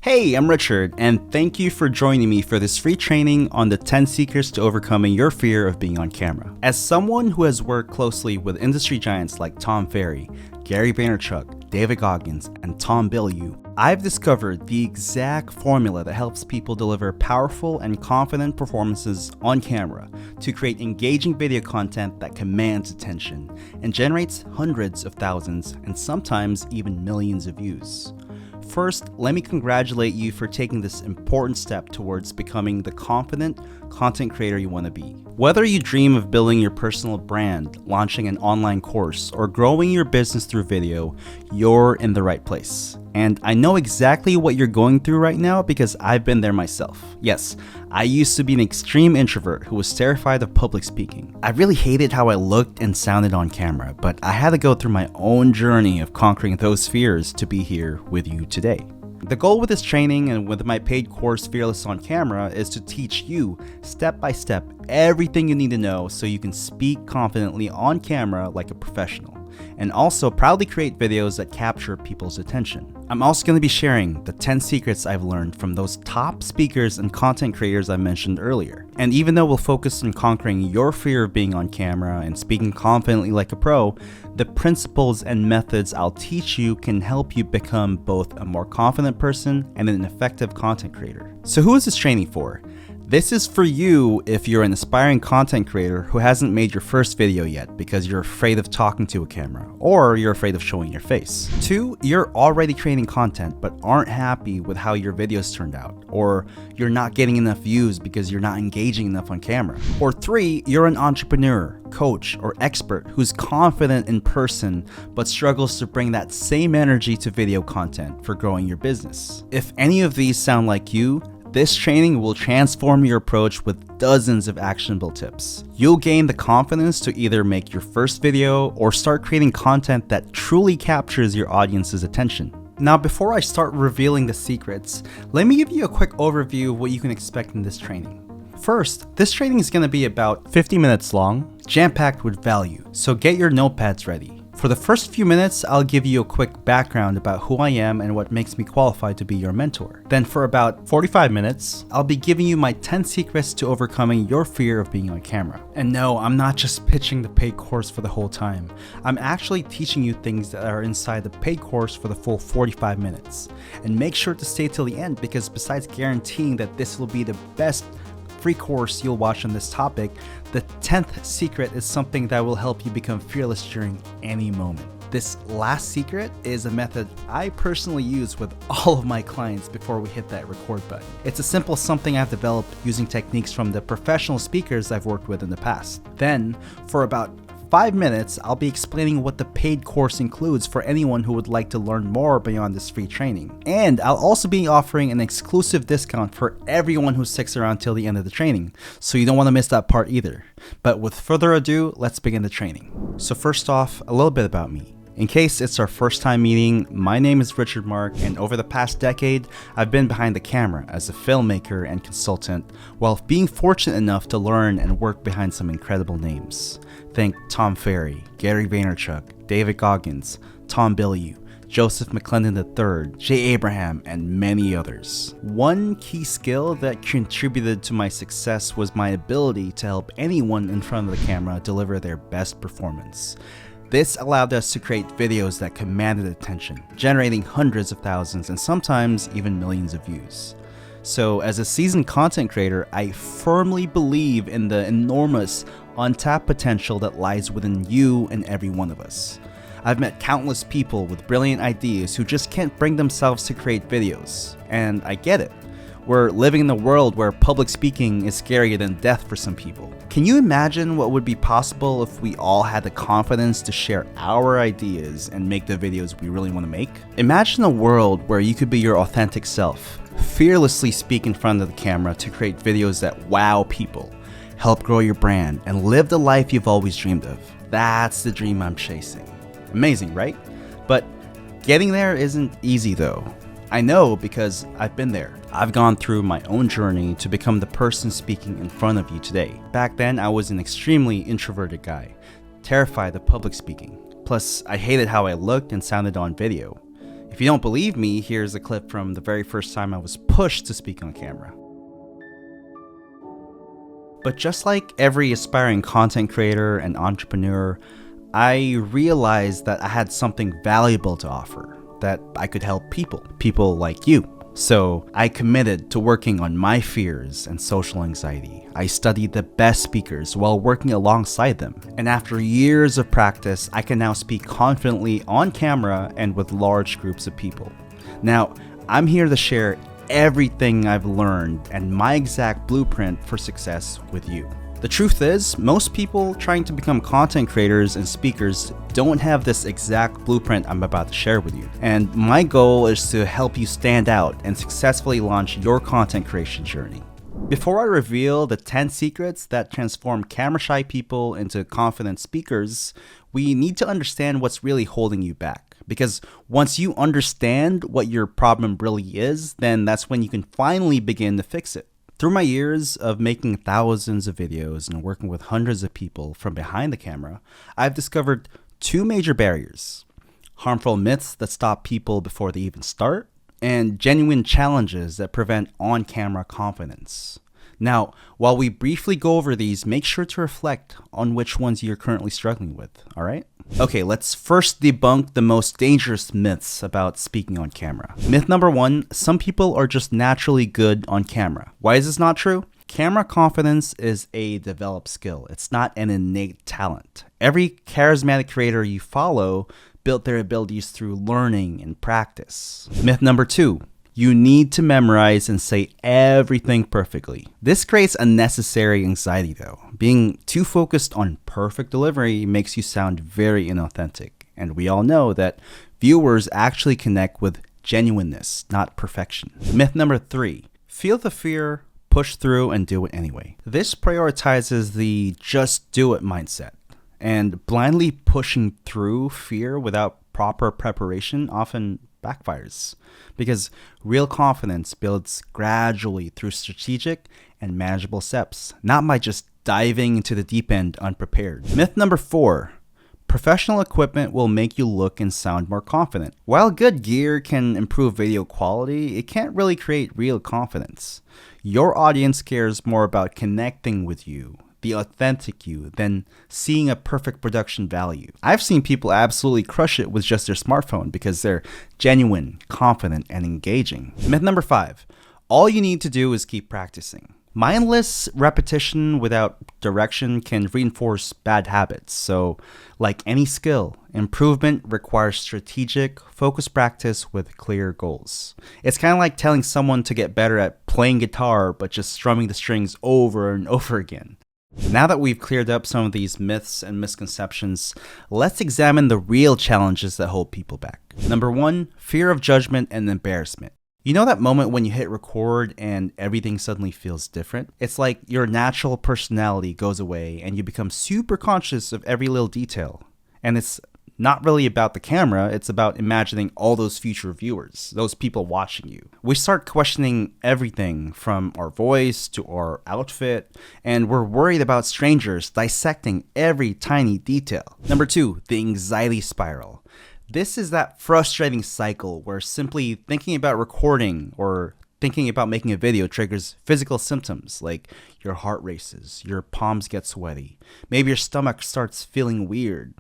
Hey, I'm Richard, and thank you for joining me for this free training on the 10 secrets to overcoming your fear of being on camera. As someone who has worked closely with industry giants like Tom Ferry, Gary Vaynerchuk, David Goggins, and Tom Bilyeu, I've discovered the exact formula that helps people deliver powerful and confident performances on camera to create engaging video content that commands attention and generates hundreds of thousands and sometimes even millions of views. First, let me congratulate you for taking this important step towards becoming the confident content creator you want to be. Whether you dream of building your personal brand, launching an online course, or growing your business through video, you're in the right place. And I know exactly what you're going through right now because I've been there myself. Yes, I used to be an extreme introvert who was terrified of public speaking. I really hated how I looked and sounded on camera, but I had to go through my own journey of conquering those fears to be here with you today. The goal with this training and with my paid course Fearless on Camera is to teach you step by step everything you need to know so you can speak confidently on camera like a professional, and also proudly create videos that capture people's attention. I'm also going to be sharing the 10 secrets I've learned from those top speakers and content creators I mentioned earlier. And even though we'll focus on conquering your fear of being on camera and speaking confidently like a pro, the principles and methods I'll teach you can help you become both a more confident person and an effective content creator. So who is this training for? This is for you if you're an aspiring content creator who hasn't made your first video yet because you're afraid of talking to a camera or you're afraid of showing your face. 2, you're already creating content but aren't happy with how your videos turned out, or you're not getting enough views because you're not engaging enough on camera. Or 3, you're an entrepreneur, coach, or expert who's confident in person but struggles to bring that same energy to video content for growing your business. If any of these sound like you, this training will transform your approach with dozens of actionable tips. You'll gain the confidence to either make your first video or start creating content that truly captures your audience's attention. Now, before I start revealing the secrets, let me give you a quick overview of what you can expect in this training. First, this training is going to be about 50 minutes long, jam-packed with value, so get your notepads ready. For the first few minutes, I'll give you a quick background about who I am and what makes me qualified to be your mentor. Then for about 45 minutes, I'll be giving you my 10 secrets to overcoming your fear of being on camera. And no, I'm not just pitching the paid course for the whole time. I'm actually teaching you things that are inside the paid course for the full 45 minutes. And make sure to stay till the end because besides guaranteeing that this will be the best free course you'll watch on this topic, the 10th secret is something that will help you become fearless during any moment. This last secret is a method I personally use with all of my clients before we hit that record button. It's a simple something I've developed using techniques from the professional speakers I've worked with in the past. Then, for about 5 minutes, I'll be explaining what the paid course includes for anyone who would like to learn more beyond this free training. And I'll also be offering an exclusive discount for everyone who sticks around till the end of the training, so you don't want to miss that part either. But with further ado, let's begin the training. So first off, a little bit about me. In case it's our first time meeting, my name is Richard Mark, and over the past decade, I've been behind the camera as a filmmaker and consultant, while being fortunate enough to learn and work behind some incredible names. Think Tom Ferry, Gary Vaynerchuk, David Goggins, Tom Bilyeu, Joseph McClendon III, Jay Abraham, and many others. One key skill that contributed to my success was my ability to help anyone in front of the camera deliver their best performance. This allowed us to create videos that commanded attention, generating hundreds of thousands and sometimes even millions of views. So as a seasoned content creator, I firmly believe in the enormous untapped potential that lies within you and every one of us. I've met countless people with brilliant ideas who just can't bring themselves to create videos, and I get it. We're living in a world where public speaking is scarier than death for some people. Can you imagine what would be possible if we all had the confidence to share our ideas and make the videos we really want to make? Imagine a world where you could be your authentic self, fearlessly speak in front of the camera to create videos that wow people, help grow your brand, and live the life you've always dreamed of. That's the dream I'm chasing. Amazing, right? But getting there isn't easy though. I know because I've been there. I've gone through my own journey to become the person speaking in front of you today. Back then, I was an extremely introverted guy, terrified of public speaking. Plus, I hated how I looked and sounded on video. If you don't believe me, here's a clip from the very first time I was pushed to speak on camera. But just like every aspiring content creator and entrepreneur, I realized that I had something valuable to offer, that I could help people like you. So I committed to working on my fears and social anxiety. I studied the best speakers while working alongside them. And after years of practice, I can now speak confidently on camera and with large groups of people. Now, I'm here to share everything I've learned and my exact blueprint for success with you. The truth is, most people trying to become content creators and speakers don't have this exact blueprint I'm about to share with you. And my goal is to help you stand out and successfully launch your content creation journey. Before I reveal the 10 secrets that transform camera-shy people into confident speakers, we need to understand what's really holding you back. Because once you understand what your problem really is, then that's when you can finally begin to fix it. Through my years of making thousands of videos and working with hundreds of people from behind the camera, I've discovered two major barriers: harmful myths that stop people before they even start, and genuine challenges that prevent on-camera confidence. Now, while we briefly go over these, make sure to reflect on which ones you're currently struggling with, all right? Okay, let's first debunk the most dangerous myths about speaking on camera. Myth number 1, some people are just naturally good on camera. Why is this not true? Camera confidence is a developed skill. It's not an innate talent. Every charismatic creator you follow built their abilities through learning and practice. Myth number 2, you need to memorize and say everything perfectly. This creates unnecessary anxiety though. Being too focused on perfect delivery makes you sound very inauthentic. And we all know that viewers actually connect with genuineness, not perfection. Myth number 3, feel the fear, push through, and do it anyway. This prioritizes the just do it mindset. And blindly pushing through fear without proper preparation often backfires, because real confidence builds gradually through strategic and manageable steps, not by just diving into the deep end unprepared. Myth number 4, professional equipment will make you look and sound more confident. While good gear can improve video quality, it can't really create real confidence. Your audience cares more about connecting with you, the authentic you, than seeing a perfect production value. I've seen people absolutely crush it with just their smartphone because they're genuine, confident, and engaging. Myth number 5, all you need to do is keep practicing. Mindless repetition without direction can reinforce bad habits. So, like any skill, improvement requires strategic, focused practice with clear goals. It's kind of like telling someone to get better at playing guitar, but just strumming the strings over and over again. Now that we've cleared up some of these myths and misconceptions, let's examine the real challenges that hold people back. Number 1, fear of judgment and embarrassment. You know that moment when you hit record and everything suddenly feels different? It's like your natural personality goes away and you become super conscious of every little detail. And it's not really about the camera, it's about imagining all those future viewers, those people watching you. We start questioning everything from our voice to our outfit, and we're worried about strangers dissecting every tiny detail. Number 2, the anxiety spiral. This is that frustrating cycle where simply thinking about recording or thinking about making a video triggers physical symptoms like your heart races, your palms get sweaty, maybe your stomach starts feeling weird.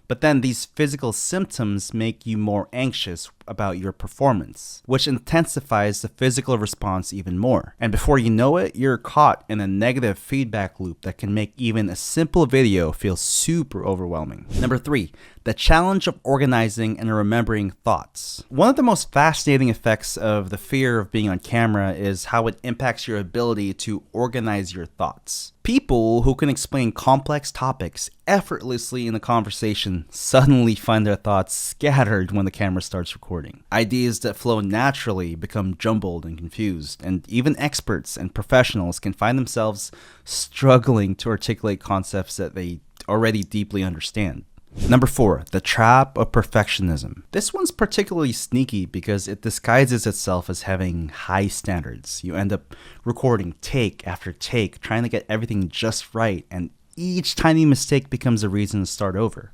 But then these physical symptoms make you more anxious about your performance, which intensifies the physical response even more. And before you know it, you're caught in a negative feedback loop that can make even a simple video feel super overwhelming. Number 3, the challenge of organizing and remembering thoughts. One of the most fascinating effects of the fear of being on camera is how it impacts your ability to organize your thoughts. People who can explain complex topics effortlessly in a conversation suddenly find their thoughts scattered when the camera starts recording. Ideas that flow naturally become jumbled and confused, and even experts and professionals can find themselves struggling to articulate concepts that they already deeply understand. Number 4, the trap of perfectionism. This one's particularly sneaky because it disguises itself as having high standards. You end up recording take after take, trying to get everything just right, and each tiny mistake becomes a reason to start over.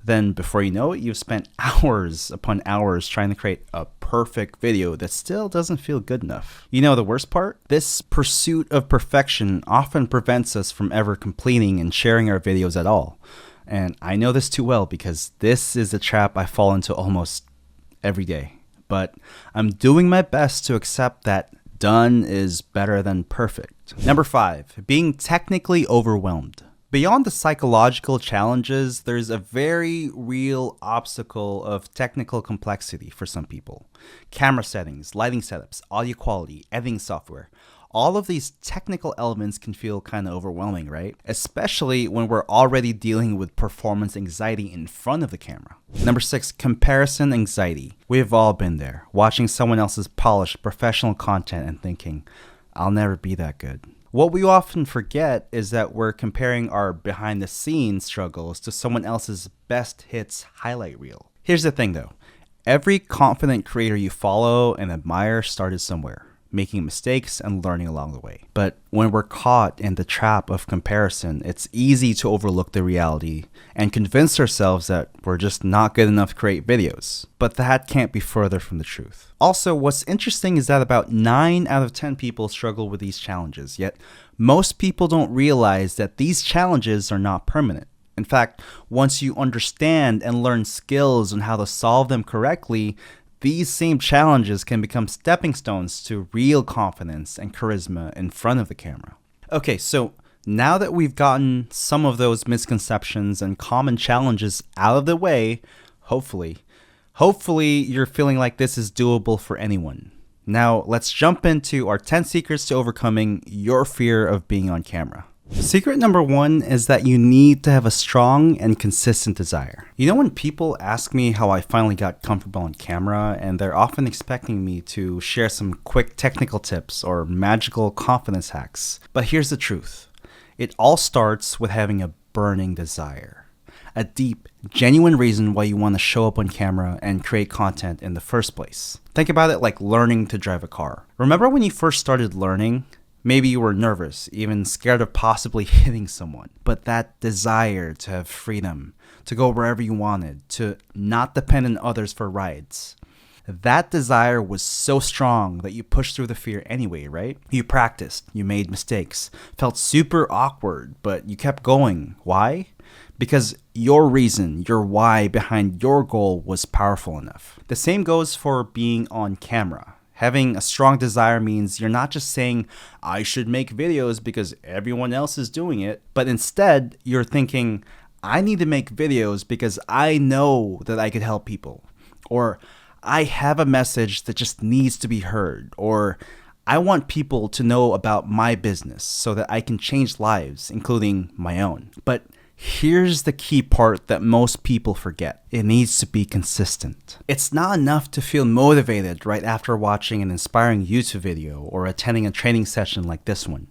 Then before you know it, you've spent hours upon hours trying to create a perfect video that still doesn't feel good enough. You know the worst part? This pursuit of perfection often prevents us from ever completing and sharing our videos at all. And I know this too well because this is a trap I fall into almost every day. But I'm doing my best to accept that done is better than perfect. Number 5, being technically overwhelmed. Beyond the psychological challenges, there's a very real obstacle of technical complexity for some people. Camera settings, lighting setups, audio quality, editing software. All of these technical elements can feel kind of overwhelming, right? Especially when we're already dealing with performance anxiety in front of the camera. Number 6, comparison anxiety. We've all been there, watching someone else's polished professional content and thinking, I'll never be that good. What we often forget is that we're comparing our behind-the-scenes struggles to someone else's best hits highlight reel. Here's the thing though, every confident creator you follow and admire started somewhere, making mistakes and learning along the way. But when we're caught in the trap of comparison, it's easy to overlook the reality and convince ourselves that we're just not good enough to create videos. But that can't be further from the truth. Also, what's interesting is that about 9 out of 10 people struggle with these challenges, yet most people don't realize that these challenges are not permanent. In fact, once you understand and learn skills on how to solve them correctly, these same challenges can become stepping stones to real confidence and charisma in front of the camera. Okay, so now that we've gotten some of those misconceptions and common challenges out of the way, hopefully you're feeling like this is doable for anyone. Now let's jump into our 10 secrets to overcoming your fear of being on camera. Secret number 1 is that you need to have a strong and consistent desire. You know when people ask me how I finally got comfortable on camera, and they're often expecting me to share some quick technical tips or magical confidence hacks. But here's the truth. It all starts with having a burning desire. A deep, genuine reason why you want to show up on camera and create content in the first place. Think about it like learning to drive a car. Remember when you first started learning? Maybe you were nervous, even scared of possibly hitting someone. But that desire to have freedom, to go wherever you wanted, to not depend on others for rides. That desire was so strong that you pushed through the fear anyway, right? You practiced, you made mistakes, felt super awkward, but you kept going. Why? Because your reason, your why behind your goal was powerful enough. The same goes for being on camera. Having a strong desire means you're not just saying, I should make videos because everyone else is doing it, but instead you're thinking, I need to make videos because I know that I could help people. Or I have a message that just needs to be heard. Or I want people to know about my business so that I can change lives, including my own. But here's the key part that most people forget. It needs to be consistent. It's not enough to feel motivated right after watching an inspiring YouTube video or attending a training session like this one.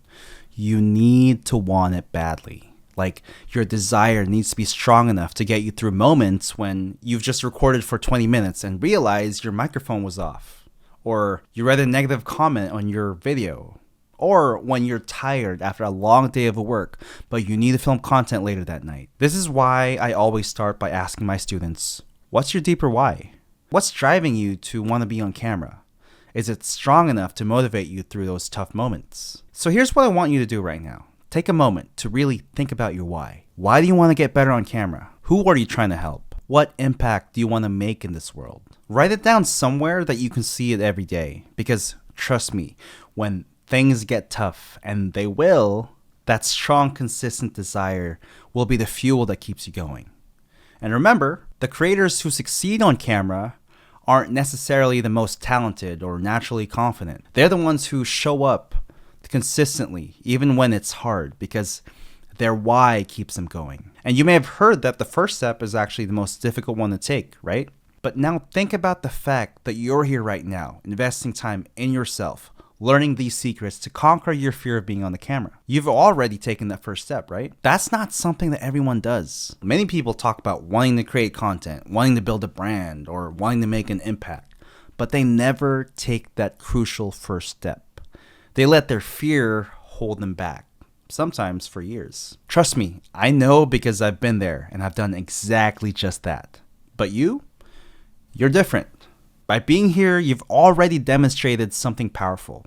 You need to want it badly. Like your desire needs to be strong enough to get you through moments when you've just recorded for 20 minutes and realized your microphone was off. Or you read a negative comment on your video. Or when you're tired after a long day of work, but you need to film content later that night. This is why I always start by asking my students, what's your deeper why? What's driving you to want to be on camera? Is it strong enough to motivate you through those tough moments? So here's what I want you to do right now. Take a moment to really think about your why. Why do you want to get better on camera? Who are you trying to help? What impact do you want to make in this world? Write it down somewhere that you can see it every day. Because trust me, when things get tough, and they will, that strong, consistent desire will be the fuel that keeps you going. And remember, the creators who succeed on camera aren't necessarily the most talented or naturally confident. They're the ones who show up consistently, even when it's hard, because their why keeps them going. And you may have heard that the first step is actually the most difficult one to take, right? But now think about the fact that you're here right now, investing time in yourself, learning these secrets to conquer your fear of being on the camera. You've already taken that first step, right? That's not something that everyone does. Many people talk about wanting to create content, wanting to build a brand, or wanting to make an impact, but they never take that crucial first step. They let their fear hold them back. sometimes for years. Trust me, I know because I've been there and I've done exactly just that. But you're different. By being here, you've already demonstrated something powerful.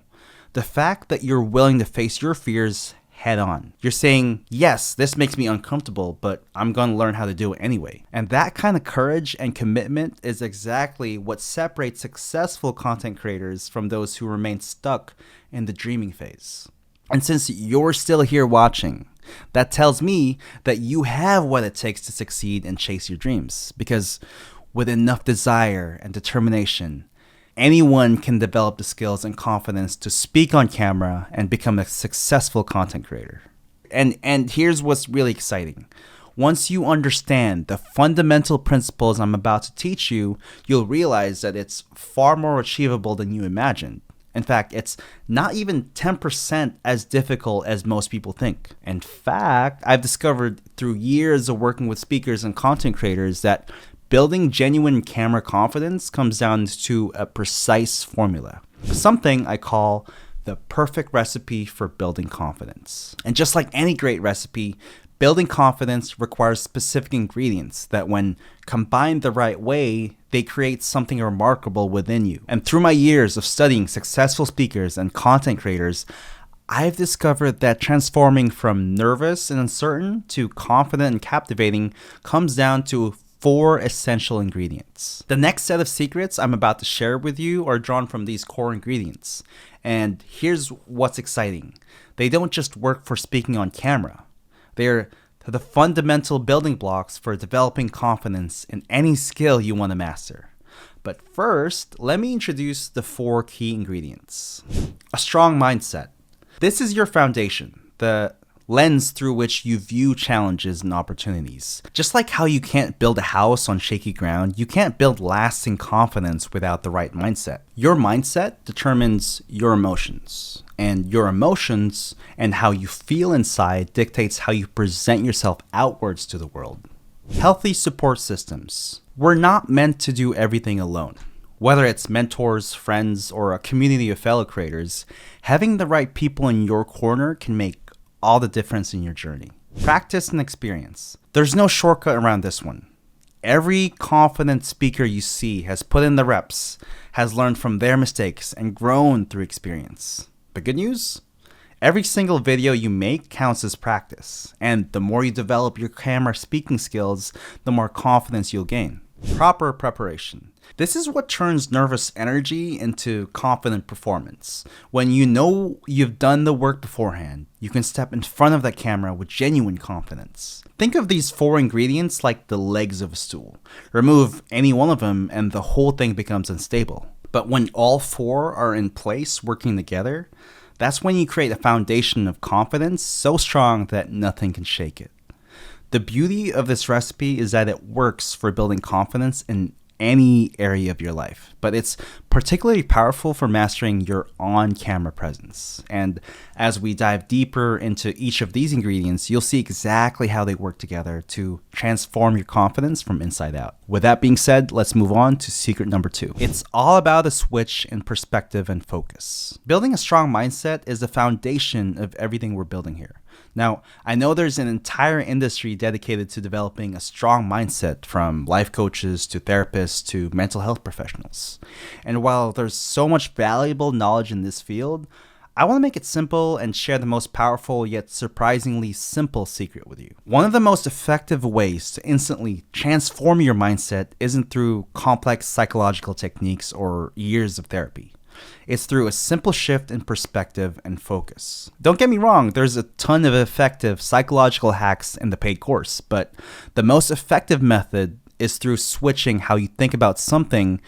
The fact that you're willing to face your fears head on. You're saying, yes, this makes me uncomfortable, but I'm going to learn how to do it anyway. And that kind of courage and commitment is exactly what separates successful content creators from those who remain stuck in the dreaming phase. And since you're still here watching, that tells me that you have what it takes to succeed and chase your dreams. Because with enough desire and determination, anyone can develop the skills and confidence to speak on camera and become a successful content creator. And here's what's really exciting. Once you understand the fundamental principles I'm about to teach you, you'll realize that it's far more achievable than you imagined. In fact, it's not even 10% as difficult as most people think. In fact, I've discovered through years of working with speakers and content creators that building genuine camera confidence comes down to a precise formula, something I call the perfect recipe for building confidence. And just like any great recipe, building confidence requires specific ingredients that when combined the right way, they create something remarkable within you. And through my years of studying successful speakers and content creators, I've discovered that transforming from nervous and uncertain to confident and captivating comes down to 4 essential ingredients. The next set of secrets I'm about to share with you are drawn from these core ingredients. And here's what's exciting. They don't just work for speaking on camera. They're the fundamental building blocks for developing confidence in any skill you want to master. But first, let me introduce the 4 key ingredients. A strong mindset. This is your foundation, the lens through which you view challenges and opportunities. Just like how you can't build a house on shaky ground, you can't build lasting confidence without the right mindset. Your mindset determines your emotions, and your emotions and how you feel inside dictates how you present yourself outwards to the world. Healthy support systems. We're not meant to do everything alone. Whether it's mentors, friends, or a community of fellow creators, having the right people in your corner can make all the difference in your journey. Practice and experience. There's no shortcut around this one. Every confident speaker you see has put in the reps, has learned from their mistakes, and grown through experience. The good news? Every single video you make counts as practice, and the more you develop your camera speaking skills, the more confidence you'll gain. Proper preparation. This is what turns nervous energy into confident performance. When you know you've done the work beforehand, you can step in front of that camera with genuine confidence. Think of these 4 ingredients like the legs of a stool. Remove any one of them and the whole thing becomes unstable. But when all 4 are in place working together, that's when you create a foundation of confidence so strong that nothing can shake it. The beauty of this recipe is that it works for building confidence in any area of your life, but it's particularly powerful for mastering your on-camera presence. And as we dive deeper into each of these ingredients, you'll see exactly how they work together to transform your confidence from inside out. With that being said, let's move on to secret number 2. It's all about a switch in perspective and focus. Building a strong mindset is the foundation of everything we're building here. Now, I know there's an entire industry dedicated to developing a strong mindset, from life coaches to therapists to mental health professionals. And while there's so much valuable knowledge in this field, I want to make it simple and share the most powerful yet surprisingly simple secret with you. One of the most effective ways to instantly transform your mindset isn't through complex psychological techniques or years of therapy. It's through a simple shift in perspective and focus. Don't get me wrong, there's a ton of effective psychological hacks in the paid course, but the most effective method is through switching how you think about something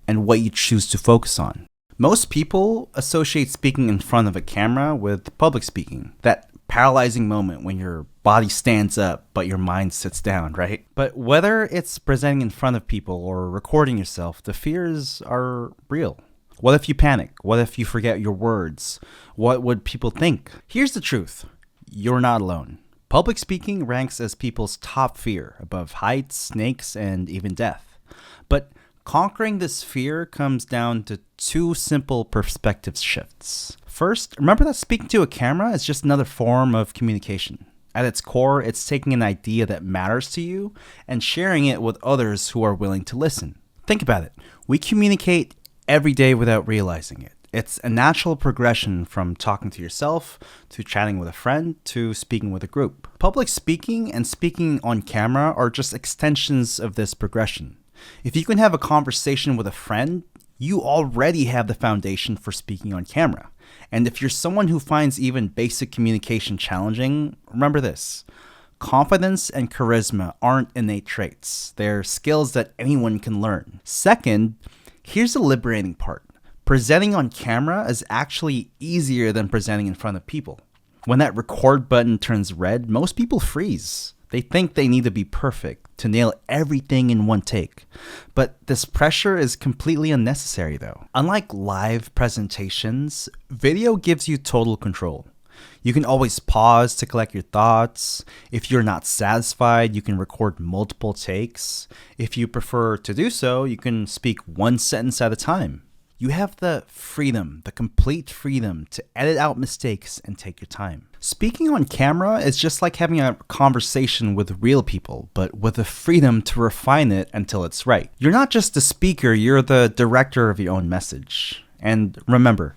and what you choose to focus on. Most people associate speaking in front of a camera with public speaking, that paralyzing moment when your body stands up but your mind sits down, right? But whether it's presenting in front of people or recording yourself, the fears are real. What if you panic? What if you forget your words? What would people think? Here's the truth. You're not alone. Public speaking ranks as people's top fear, above heights, snakes, and even death. But conquering this fear comes down to 2 simple perspective shifts. First, remember that speaking to a camera is just another form of communication. At its core, it's taking an idea that matters to you and sharing it with others who are willing to listen. Think about it. We communicate every day without realizing it. It's a natural progression from talking to yourself, to chatting with a friend, to speaking with a group. Public speaking and speaking on camera are just extensions of this progression. If you can have a conversation with a friend, you already have the foundation for speaking on camera. And if you're someone who finds even basic communication challenging, remember this. Confidence and charisma aren't innate traits. They're skills that anyone can learn. Second, here's the liberating part. Presenting on camera is actually easier than presenting in front of people. When that record button turns red, most people freeze. They think they need to be perfect, to nail everything in one take. But this pressure is completely unnecessary though. Unlike live presentations, video gives you total control. You can always pause to collect your thoughts. If you're not satisfied, you can record multiple takes. If you prefer to do so, you can speak one sentence at a time. You have the freedom, the complete freedom to edit out mistakes and take your time. Speaking on camera is just like having a conversation with real people, but with the freedom to refine it until it's right. You're not just the speaker, you're the director of your own message. And remember,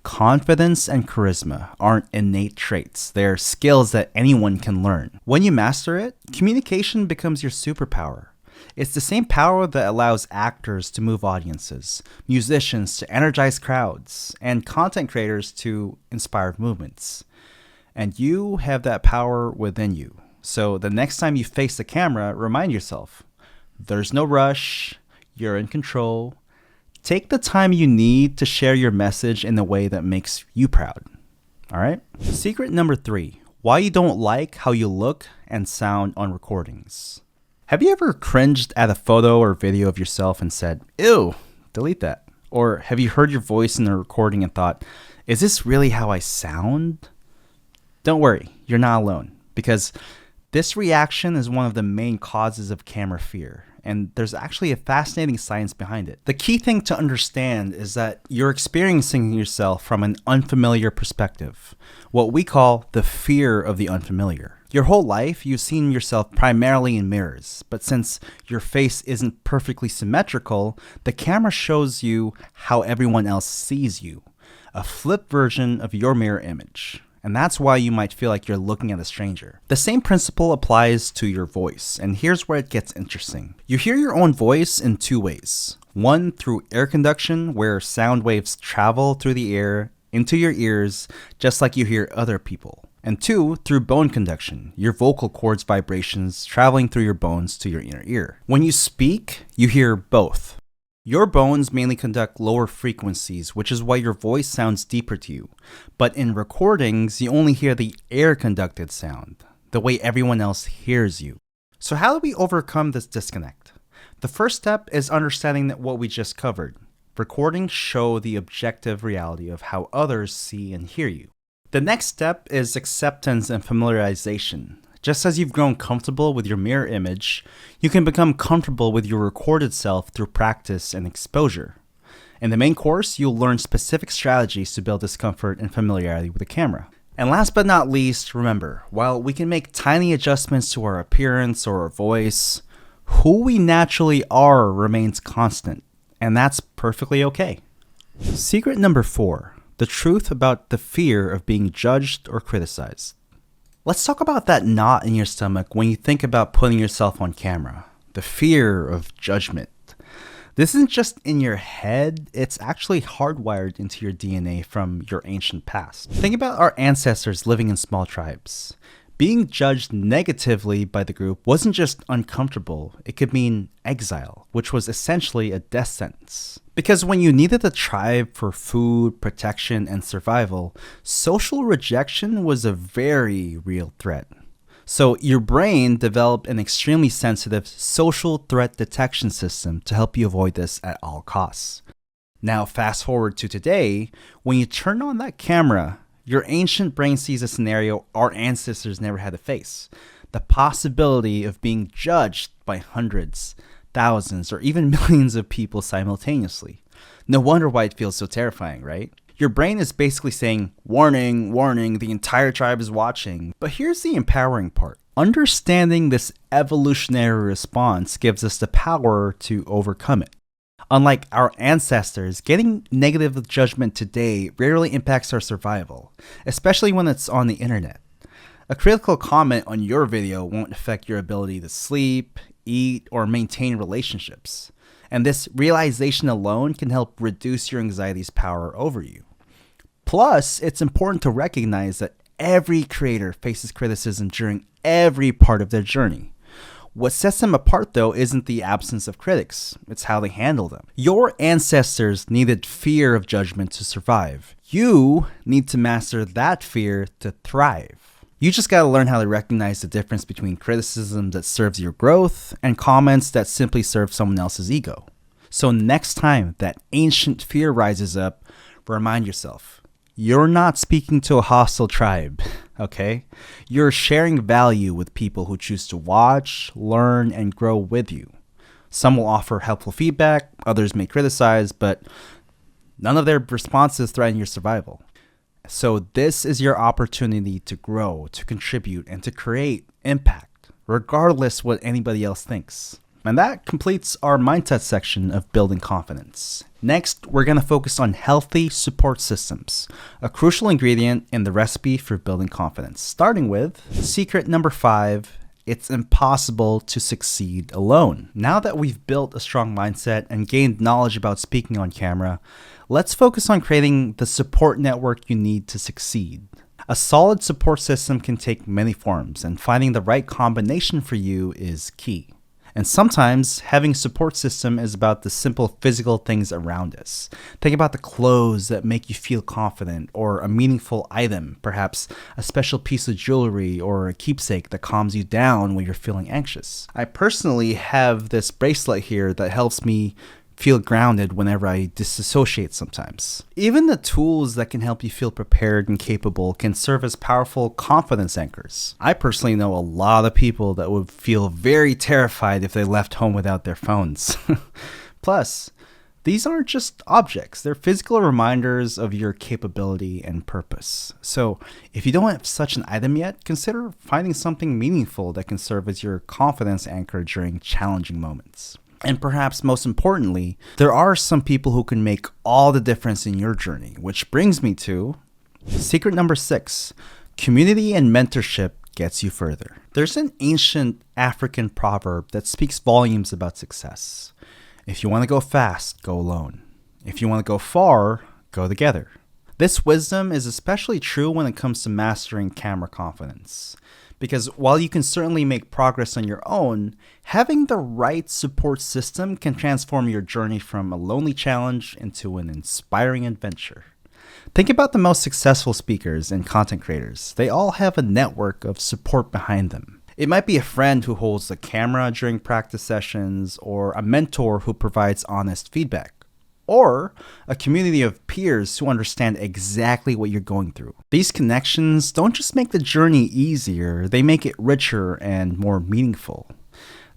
confidence and charisma aren't innate traits. They're skills that anyone can learn. When you master it, communication becomes your superpower. It's the same power that allows actors to move audiences, musicians to energize crowds, and content creators to inspire movements. And you have that power within you. So the next time you face the camera, remind yourself, there's no rush, you're in control. Take the time you need to share your message in a way that makes you proud. All right? Secret number 3, why you don't like how you look and sound on recordings. Have you ever cringed at a photo or video of yourself and said, ew, delete that? Or have you heard your voice in a recording and thought, is this really how I sound? Don't worry, you're not alone, because this reaction is one of the main causes of camera fear, and there's actually a fascinating science behind it. The key thing to understand is that you're experiencing yourself from an unfamiliar perspective, what we call the fear of the unfamiliar. Your whole life, you've seen yourself primarily in mirrors, but since your face isn't perfectly symmetrical, the camera shows you how everyone else sees you, a flipped version of your mirror image. And that's why you might feel like you're looking at a stranger. The same principle applies to your voice, and here's where it gets interesting. You hear your own voice in 2 ways. One, through air conduction, where sound waves travel through the air into your ears, just like you hear other people. And 2, through bone conduction, your vocal cords vibrations traveling through your bones to your inner ear. When you speak, you hear both. Your bones mainly conduct lower frequencies, which is why your voice sounds deeper to you. But in recordings, you only hear the air-conducted sound, the way everyone else hears you. So how do we overcome this disconnect? The first step is understanding that what we just covered. Recordings show the objective reality of how others see and hear you. The next step is acceptance and familiarization. Just as you've grown comfortable with your mirror image, you can become comfortable with your recorded self through practice and exposure. In the main course, you'll learn specific strategies to build discomfort and familiarity with the camera. And last but not least, remember, while we can make tiny adjustments to our appearance or our voice, who we naturally are remains constant, and that's perfectly okay. Secret number 4. The truth about the fear of being judged or criticized. Let's talk about that knot in your stomach when you think about putting yourself on camera. The fear of judgment. This isn't just in your head, it's actually hardwired into your DNA from your ancient past. Think about our ancestors living in small tribes. Being judged negatively by the group wasn't just uncomfortable, it could mean exile, which was essentially a death sentence. Because when you needed the tribe for food, protection, and survival, social rejection was a very real threat. So your brain developed an extremely sensitive social threat detection system to help you avoid this at all costs. Now fast forward to today, when you turn on that camera, your ancient brain sees a scenario our ancestors never had to face. The possibility of being judged by hundreds, thousands, or even millions of people simultaneously. No wonder why it feels so terrifying, right? Your brain is basically saying, warning, warning, the entire tribe is watching. But here's the empowering part. Understanding this evolutionary response gives us the power to overcome it. Unlike our ancestors, getting negative judgment today rarely impacts our survival, especially when it's on the internet. A critical comment on your video won't affect your ability to sleep, eat, or maintain relationships. And this realization alone can help reduce your anxiety's power over you. Plus, it's important to recognize that every creator faces criticism during every part of their journey. What sets them apart, though, isn't the absence of critics, it's how they handle them. Your ancestors needed fear of judgment to survive. You need to master that fear to thrive. You just gotta learn how to recognize the difference between criticism that serves your growth and comments that simply serve someone else's ego. So next time that ancient fear rises up, remind yourself, you're not speaking to a hostile tribe, okay? You're sharing value with people who choose to watch, learn, and grow with you. Some will offer helpful feedback, others may criticize, but none of their responses threaten your survival. So this is your opportunity to grow, to contribute, and to create impact, regardless what anybody else thinks. And that completes our mindset section of building confidence. Next, we're going to focus on healthy support systems, a crucial ingredient in the recipe for building confidence. Starting with secret number 5, it's impossible to succeed alone. Now that we've built a strong mindset and gained knowledge about speaking on camera, let's focus on creating the support network you need to succeed. A solid support system can take many forms, and finding the right combination for you is key. And sometimes having a support system is about the simple physical things around us. Think about the clothes that make you feel confident, or a meaningful item, perhaps a special piece of jewelry or a keepsake that calms you down when you're feeling anxious. I personally have this bracelet here that helps me feel grounded whenever I disassociate sometimes. Even the tools that can help you feel prepared and capable can serve as powerful confidence anchors. I personally know a lot of people that would feel very terrified if they left home without their phones. Plus, these aren't just objects, they're physical reminders of your capability and purpose. So if you don't have such an item yet, consider finding something meaningful that can serve as your confidence anchor during challenging moments. And perhaps most importantly, there are some people who can make all the difference in your journey, which brings me to secret number 6. Community and mentorship gets you further. There's an ancient African proverb that speaks volumes about success. If you want to go fast, go alone. If you want to go far, go together. This wisdom is especially true when it comes to mastering camera confidence. Because while you can certainly make progress on your own, having the right support system can transform your journey from a lonely challenge into an inspiring adventure. Think about the most successful speakers and content creators. They all have a network of support behind them. It might be a friend who holds the camera during practice sessions, or a mentor who provides honest feedback, or a community of peers who understand exactly what you're going through. These connections don't just make the journey easier, they make it richer and more meaningful.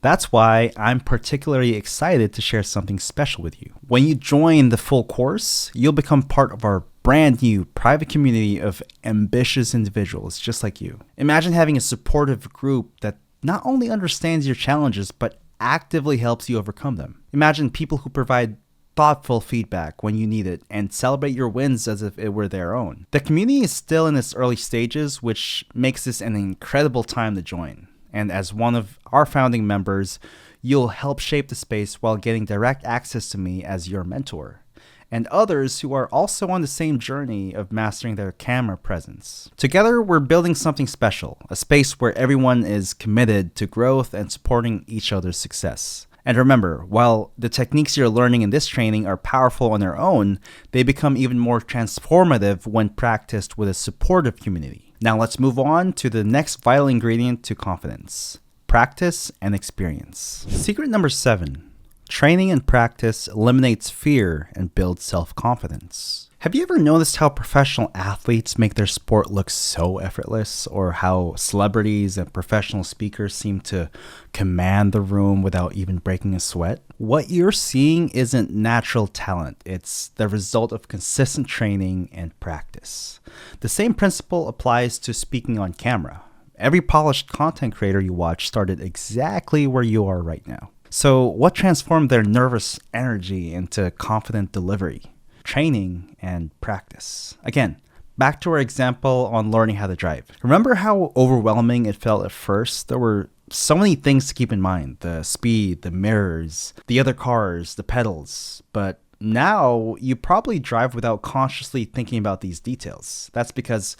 That's why I'm particularly excited to share something special with you. When you join the full course, you'll become part of our brand new private community of ambitious individuals just like you. Imagine having a supportive group that not only understands your challenges, but actively helps you overcome them. Imagine people who provide thoughtful feedback when you need it and celebrate your wins as if it were their own. The community is still in its early stages, which makes this an incredible time to join. And as one of our founding members, you'll help shape the space while getting direct access to me as your mentor, and others who are also on the same journey of mastering their camera presence. Together, we're building something special, a space where everyone is committed to growth and supporting each other's success. And remember, while the techniques you're learning in this training are powerful on their own, they become even more transformative when practiced with a supportive community. Now let's move on to the next vital ingredient to confidence: practice and experience. Secret number 7. Training and practice eliminates fear and builds self-confidence. Have you ever noticed how professional athletes make their sport look so effortless, or how celebrities and professional speakers seem to command the room without even breaking a sweat? What you're seeing isn't natural talent. It's the result of consistent training and practice. The same principle applies to speaking on camera. Every polished content creator you watch started exactly where you are right now. So what transformed their nervous energy into confident delivery? Training and practice. Again, back to our example on learning how to drive. Remember how overwhelming it felt at first? There were so many things to keep in mind: the speed, the mirrors, the other cars, the pedals. But now you probably drive without consciously thinking about these details. That's because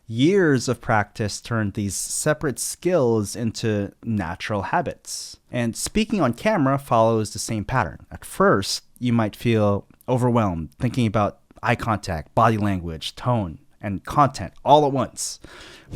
years of practice turned these separate skills into natural habits. And speaking on camera follows the same pattern. At first, you might feel overwhelmed thinking about eye contact, body language, tone, and content all at once.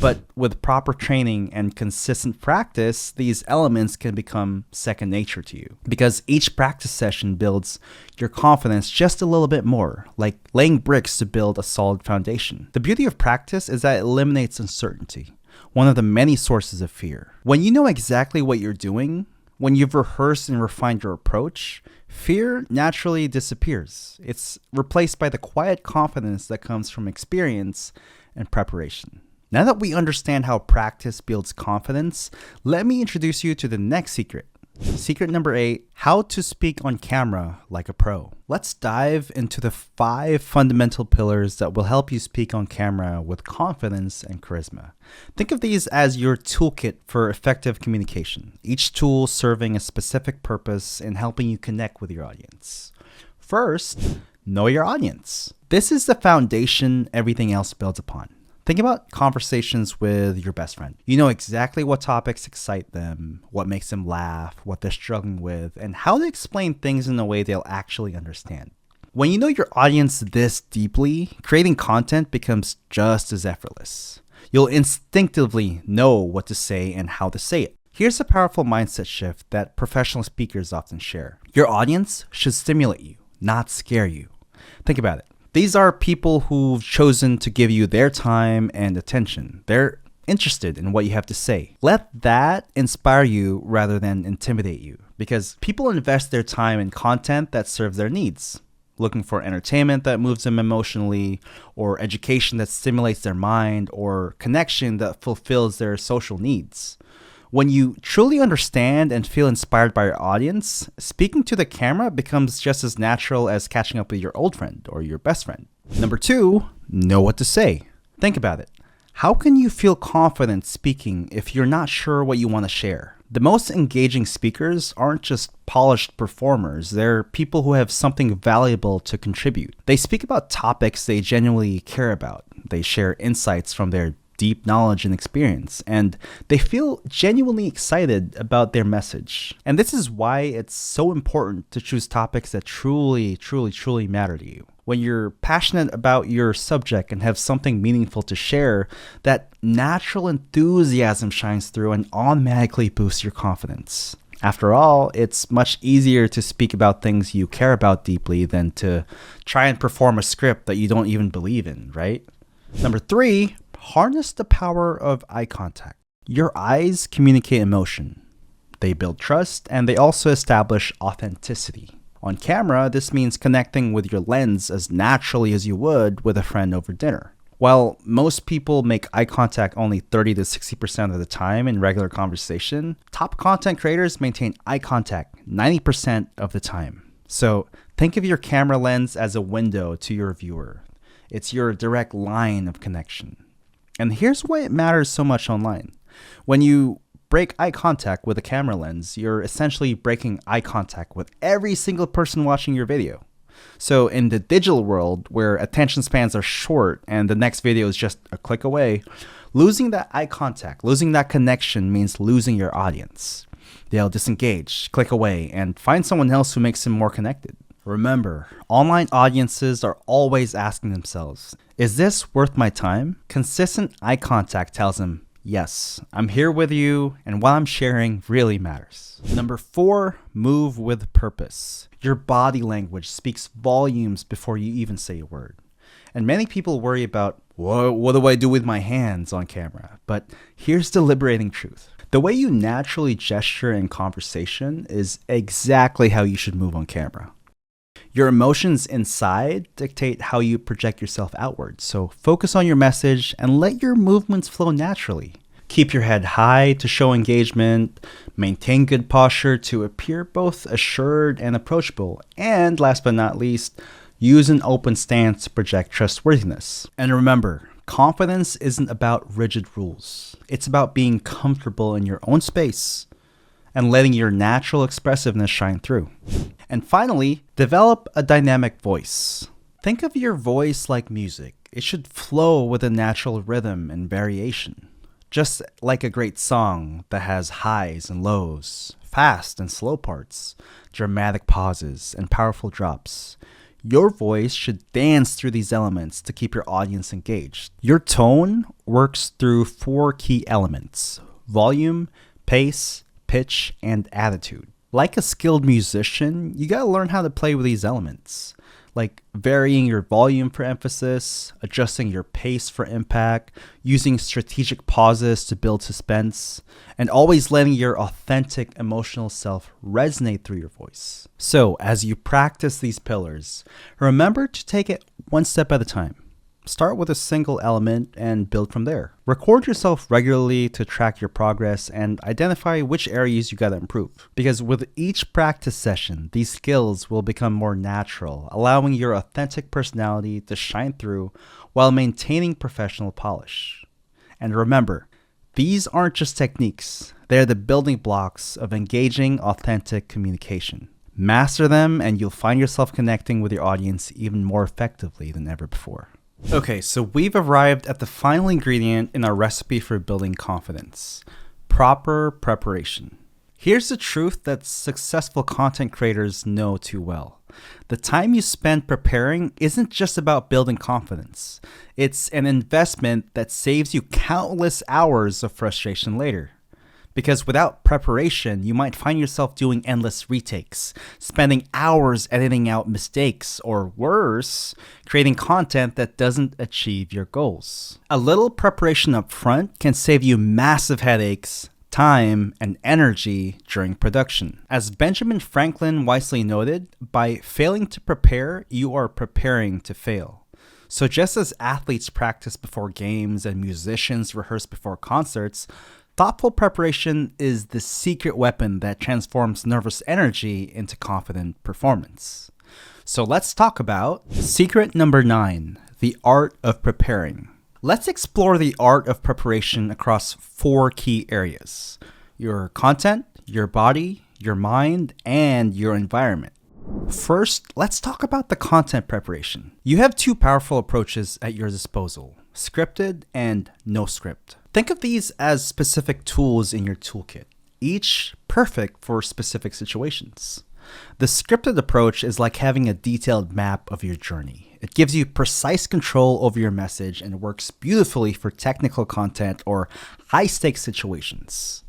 But with proper training and consistent practice, these elements can become second nature to you, because each practice session builds your confidence just a little bit more, like laying bricks to build a solid foundation. The beauty of practice is that it eliminates uncertainty, one of the many sources of fear. When you know exactly what you're doing, when you've rehearsed and refined your approach, fear naturally disappears. It's replaced by the quiet confidence that comes from experience and preparation. Now that we understand how practice builds confidence, let me introduce you to the next secret. Secret number 8, how to speak on camera like a pro. Let's dive into the 5 fundamental pillars that will help you speak on camera with confidence and charisma. Think of these as your toolkit for effective communication, each tool serving a specific purpose in helping you connect with your audience. First, know your audience. This is the foundation everything else builds upon. Think about conversations with your best friend. You know exactly what topics excite them, what makes them laugh, what they're struggling with, and how to explain things in a way they'll actually understand. When you know your audience this deeply, creating content becomes just as effortless. You'll instinctively know what to say and how to say it. Here's a powerful mindset shift that professional speakers often share. Your audience should stimulate you, not scare you. Think about it. These are people who've chosen to give you their time and attention. They're interested in what you have to say. Let that inspire you rather than intimidate you, because people invest their time in content that serves their needs, looking for entertainment that moves them emotionally, or education that stimulates their mind, or connection that fulfills their social needs. When you truly understand and feel inspired by your audience, speaking to the camera becomes just as natural as catching up with your old friend or your best friend. Number 2, know what to say. Think about it. How can you feel confident speaking if you're not sure what you want to share? The most engaging speakers aren't just polished performers. They're people who have something valuable to contribute. They speak about topics they genuinely care about. They share insights from their deep knowledge and experience, and they feel genuinely excited about their message. And this is why it's so important to choose topics that truly matter to you. When you're passionate about your subject and have something meaningful to share, that natural enthusiasm shines through and automatically boosts your confidence. After all, it's much easier to speak about things you care about deeply than to try and perform a script that you don't even believe in, right? Number 3, harness the power of eye contact. Your eyes communicate emotion. They build trust, and they also establish authenticity. On camera, this means connecting with your lens as naturally as you would with a friend over dinner. While most people make eye contact only 30 to 60% of the time in regular conversation, top content creators maintain eye contact 90% of the time. So think of your camera lens as a window to your viewer. It's your direct line of connection. And here's why it matters so much online. When you break eye contact with a camera lens, you're essentially breaking eye contact with every single person watching your video. So in the digital world, where attention spans are short and the next video is just a click away, losing that eye contact, losing that connection means losing your audience. They'll disengage, click away, and find someone else who makes them more connected. Remember, online audiences are always asking themselves, is this worth my time? Consistent eye contact tells them, Yes, I'm here with you, and what I'm sharing really matters. Number 4, move with purpose. Your body language speaks volumes before you even say a word. And many people worry about, what do I do with my hands on camera? But here's the liberating truth. The way you naturally gesture in conversation is exactly how you should move on camera. Your emotions inside dictate how you project yourself outward, so focus on your message and let your movements flow naturally. Keep your head high to show engagement, maintain good posture to appear both assured and approachable, and last but not least, use an open stance to project trustworthiness. And remember, confidence isn't about rigid rules. It's about being comfortable in your own space and letting your natural expressiveness shine through. And finally, develop a dynamic voice. Think of your voice like music. It should flow with a natural rhythm and variation. Just like a great song that has highs and lows, fast and slow parts, dramatic pauses, and powerful drops. Your voice should dance through these elements to keep your audience engaged. Your tone works through 4 key elements: volume, pace, pitch, and attitude. Like a skilled musician, you gotta learn how to play with these elements, like varying your volume for emphasis, adjusting your pace for impact, using strategic pauses to build suspense, and always letting your authentic emotional self resonate through your voice. So, as you practice these pillars, remember to take it one step at a time. Start with a single element and build from there. Record yourself regularly to track your progress and identify which areas you gotta improve. Because with each practice session, these skills will become more natural, allowing your authentic personality to shine through while maintaining professional polish. And remember, these aren't just techniques, they're the building blocks of engaging, authentic communication. Master them and you'll find yourself connecting with your audience even more effectively than ever before. Okay, so we've arrived at the final ingredient in our recipe for building confidence: proper preparation. Here's the truth that successful content creators know too well. The time you spend preparing isn't just about building confidence. It's an investment that saves you countless hours of frustration later. Because without preparation, you might find yourself doing endless retakes, spending hours editing out mistakes, or worse, creating content that doesn't achieve your goals. A little preparation up front can save you massive headaches, time, and energy during production. As Benjamin Franklin wisely noted, by failing to prepare, you are preparing to fail. So just as athletes practice before games and musicians rehearse before concerts, thoughtful preparation is the secret weapon that transforms nervous energy into confident performance. So let's talk about secret number 9, the art of preparing. Let's explore the art of preparation across 4 key areas: your content, your body, your mind, and your environment. First, let's talk about the content preparation. You have 2 powerful approaches at your disposal: scripted and no script. Think of these as specific tools in your toolkit, each perfect for specific situations. The scripted approach is like having a detailed map of your journey. It gives you precise control over your message and works beautifully for technical content or high-stakes situations.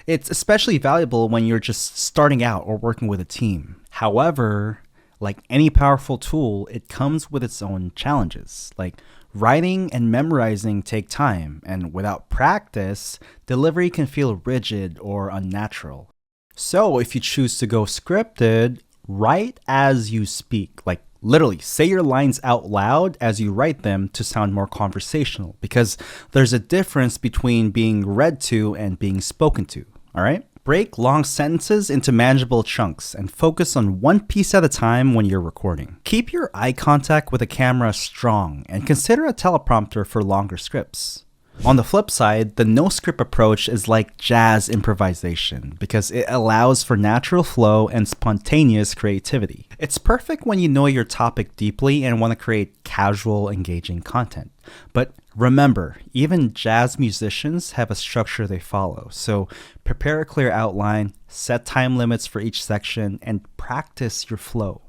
It's especially valuable when you're just starting out or working with a team. However, like any powerful tool, it comes with its own challenges. Like writing and memorizing take time, and without practice, delivery can feel rigid or unnatural. So if you choose to go scripted, write as you speak. Like literally say your lines out loud as you write them to sound more conversational, because there's a difference between being read to and being spoken to, all right? Break long sentences into manageable chunks and focus on one piece at a time when you're recording. Keep your eye contact with the camera strong and consider a teleprompter for longer scripts. On the flip side, the no-script approach is like jazz improvisation because it allows for natural flow and spontaneous creativity. It's perfect when you know your topic deeply and want to create casual, engaging content. But remember, even jazz musicians have a structure they follow, so prepare a clear outline, set time limits for each section, and practice your flow.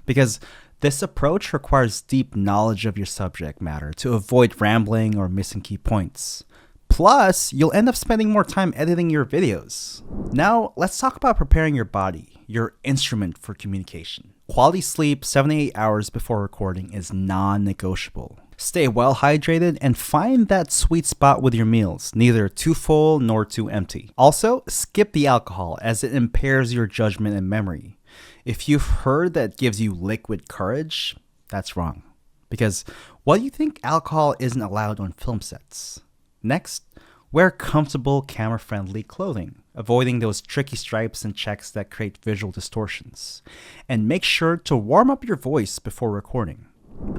Because this approach requires deep knowledge of your subject matter to avoid rambling or missing key points. Plus, you'll end up spending more time editing your videos. Now, let's talk about preparing your body, your instrument for communication. Quality sleep 7 to 8 hours before recording is non-negotiable. Stay well hydrated and find that sweet spot with your meals, neither too full nor too empty. Also, skip the alcohol as it impairs your judgment and memory. If you've heard that gives you liquid courage, that's wrong. Because why do you think alcohol isn't allowed on film sets? Next, wear comfortable camera-friendly clothing, avoiding those tricky stripes and checks that create visual distortions. And make sure to warm up your voice before recording.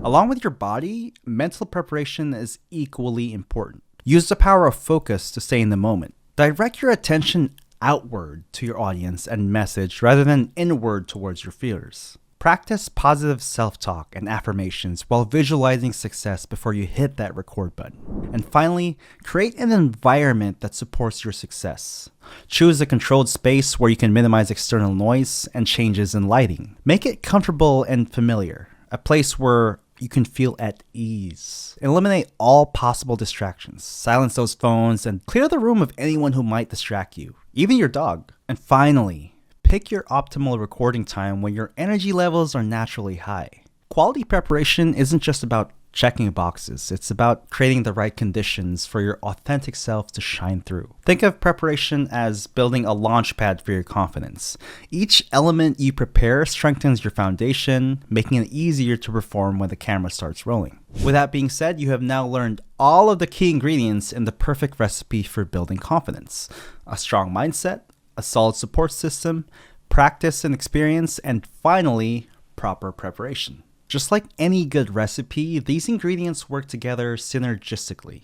Along with your body, mental preparation is equally important. Use the power of focus to stay in the moment. Direct your attention outward to your audience and message rather than inward towards your fears. Practice positive self-talk and affirmations while visualizing success before you hit that record button. And finally, create an environment that supports your success. Choose a controlled space where you can minimize external noise and changes in lighting. Make it comfortable and familiar, a place where you can feel at ease. Eliminate all possible distractions. Silence those phones and clear the room of anyone who might distract you, even your dog. And finally, pick your optimal recording time when your energy levels are naturally high. Quality preparation isn't just about checking boxes. It's about creating the right conditions for your authentic self to shine through. Think of preparation as building a launch pad for your confidence. Each element you prepare strengthens your foundation, making it easier to perform when the camera starts rolling. With that being said, you have now learned all of the key ingredients in the perfect recipe for building confidence. A strong mindset, a solid support system, practice and experience, and finally, proper preparation. Just like any good recipe, these ingredients work together synergistically.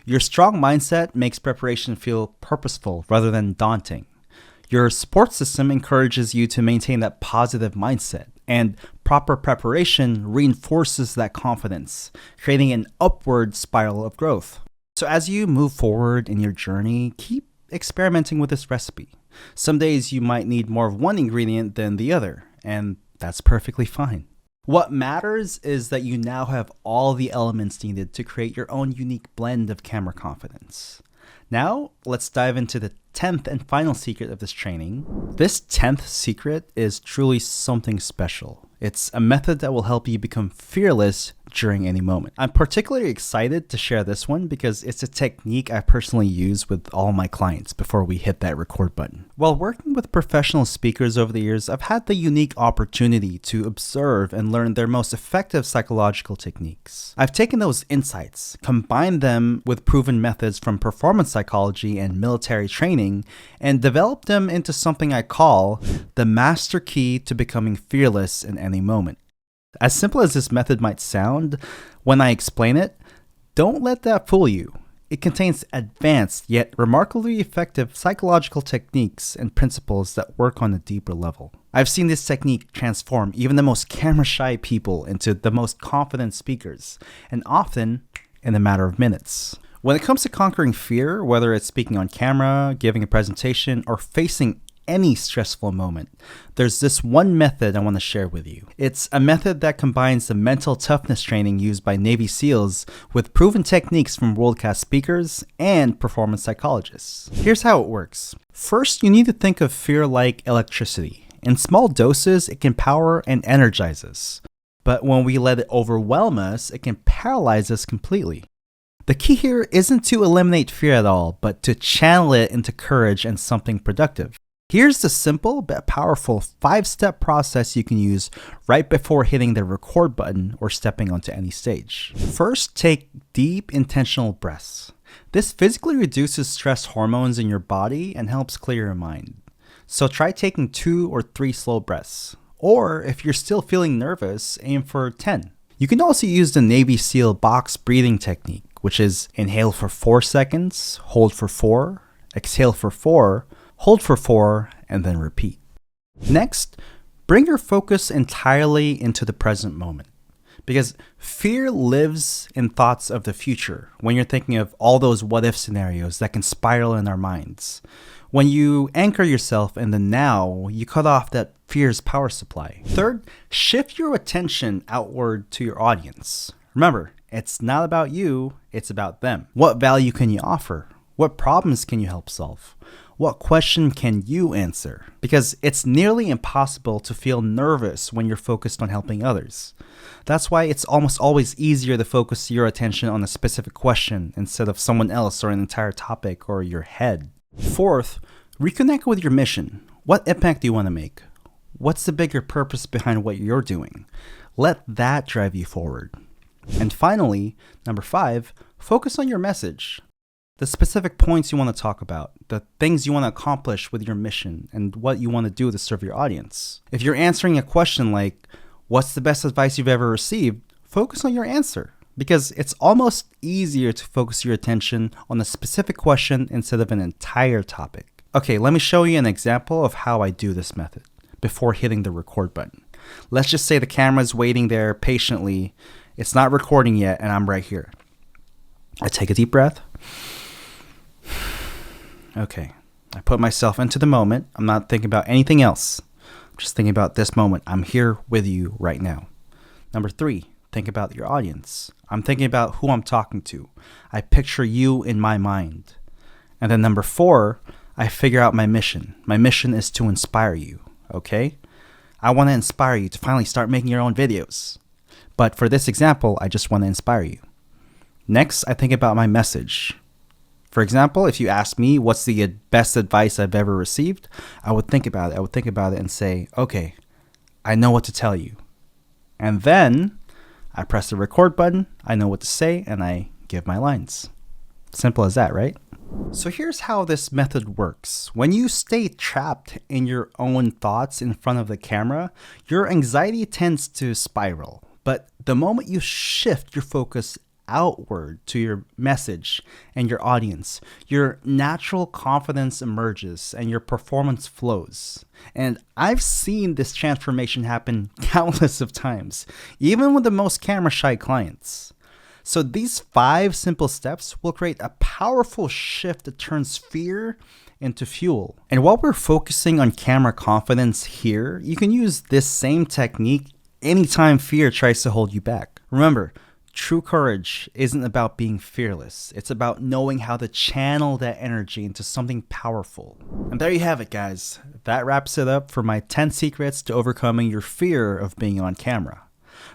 Your strong mindset makes preparation feel purposeful rather than daunting. Your support system encourages you to maintain that positive mindset, and proper preparation reinforces that confidence, creating an upward spiral of growth. So as you move forward in your journey, keep experimenting with this recipe. Some days you might need more of one ingredient than the other, and that's perfectly fine. What matters is that you now have all the elements needed to create your own unique blend of camera confidence. Now, let's dive into the 10th and final secret of this training. This 10th secret is truly something special. It's a method that will help you become fearless during any moment. I'm particularly excited to share this one because it's a technique I personally use with all my clients before we hit that record button. While working with professional speakers over the years, I've had the unique opportunity to observe and learn their most effective psychological techniques. I've taken those insights, combined them with proven methods from performance psychology and military training, and developed them into something I call the master key to becoming fearless in any moment. As simple as this method might sound, when I explain it, don't let that fool you. It contains advanced yet remarkably effective psychological techniques and principles that work on a deeper level. I've seen this technique transform even the most camera-shy people into the most confident speakers, and often in a matter of minutes. When it comes to conquering fear, whether it's speaking on camera, giving a presentation, or facing any stressful moment, there's this one method I want to share with you. It's a method that combines the mental toughness training used by Navy SEALs with proven techniques from world-class speakers and performance psychologists. Here's how it works. First, you need to think of fear like electricity. In small doses, it can power and energize us. But when we let it overwhelm us, it can paralyze us completely. The key here isn't to eliminate fear at all, but to channel it into courage and something productive. Here's the simple but powerful 5-step process you can use right before hitting the record button or stepping onto any stage. First, take deep, intentional breaths. This physically reduces stress hormones in your body and helps clear your mind. So try taking 2 or 3 slow breaths. Or if you're still feeling nervous, aim for 10. You can also use the Navy SEAL box breathing technique, which is inhale for 4 seconds, hold for 4, exhale for 4, hold for 4, and then repeat. Next, bring your focus entirely into the present moment. Because fear lives in thoughts of the future when you're thinking of all those what-if scenarios that can spiral in our minds. When you anchor yourself in the now, you cut off that fear's power supply. Third, shift your attention outward to your audience. Remember, It's not about you, it's about them. What value can you offer? What problems can you help solve? What question can you answer? Because it's nearly impossible to feel nervous when you're focused on helping others. That's why it's almost always easier to focus your attention on a specific question instead of someone else or an entire topic or your head. Fourth, reconnect with your mission. What impact do you want to make? What's the bigger purpose behind what you're doing? Let that drive you forward. And finally, number 5, focus on your message. The specific points you want to talk about, the things you want to accomplish with your mission, and what you want to do to serve your audience. If you're answering a question like, what's the best advice you've ever received? Focus on your answer, because it's almost easier to focus your attention on a specific question instead of an entire topic. Okay, let me show you an example of how I do this method before hitting the record button. Let's just say the camera's waiting there patiently. It's not recording yet, and I'm right here. I take a deep breath. Okay, I put myself into the moment. I'm not thinking about anything else. I'm just thinking about this moment. I'm here with you right now. Number 3, think about your audience. I'm thinking about who I'm talking to. I picture you in my mind. And then number 4, I figure out my mission. My mission is to inspire you, okay? I want to inspire you to finally start making your own videos. But for this example, I just want to inspire you. Next, I think about my message. For example, if you ask me what's the best advice I've ever received, I would think about it. And say, okay, I know what to tell you. And then I press the record button, I know what to say, and I give my lines. Simple as that, right? So here's how this method works. When you stay trapped in your own thoughts in front of the camera, your anxiety tends to spiral. But the moment you shift your focus outward to your message and your audience, your natural confidence emerges and your performance flows. And I've seen this transformation happen countless of times, even with the most camera shy clients. So these 5 simple steps will create a powerful shift that turns fear into fuel. And while we're focusing on camera confidence here, you can use this same technique anytime fear tries to hold you back. Remember, true courage isn't about being fearless. It's about knowing how to channel that energy into something powerful. And there you have it, guys. That wraps it up for my 10 secrets to overcoming your fear of being on camera.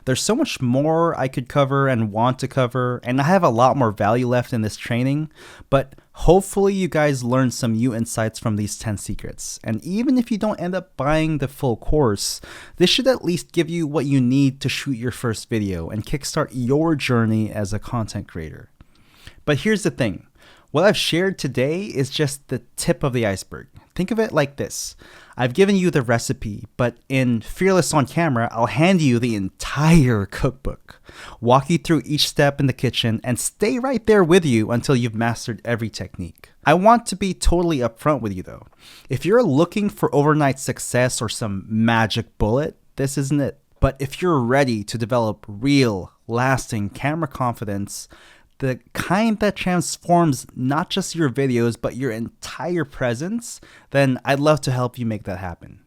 There's so much more I could cover and want to cover, and I have a lot more value left in this training, but hopefully you guys learned some new insights from these 10 secrets. And even if you don't end up buying the full course, this should at least give you what you need to shoot your first video and kickstart your journey as a content creator. But here's the thing. What I've shared today is just the tip of the iceberg. Think of it like this. I've given you the recipe, but in Fearless on Camera, I'll hand you the entire cookbook, walk you through each step in the kitchen, and stay right there with you until you've mastered every technique. I want to be totally upfront with you though. If you're looking for overnight success or some magic bullet, this isn't it. But if you're ready to develop real, lasting camera confidence, the kind that transforms not just your videos, but your entire presence, then I'd love to help you make that happen.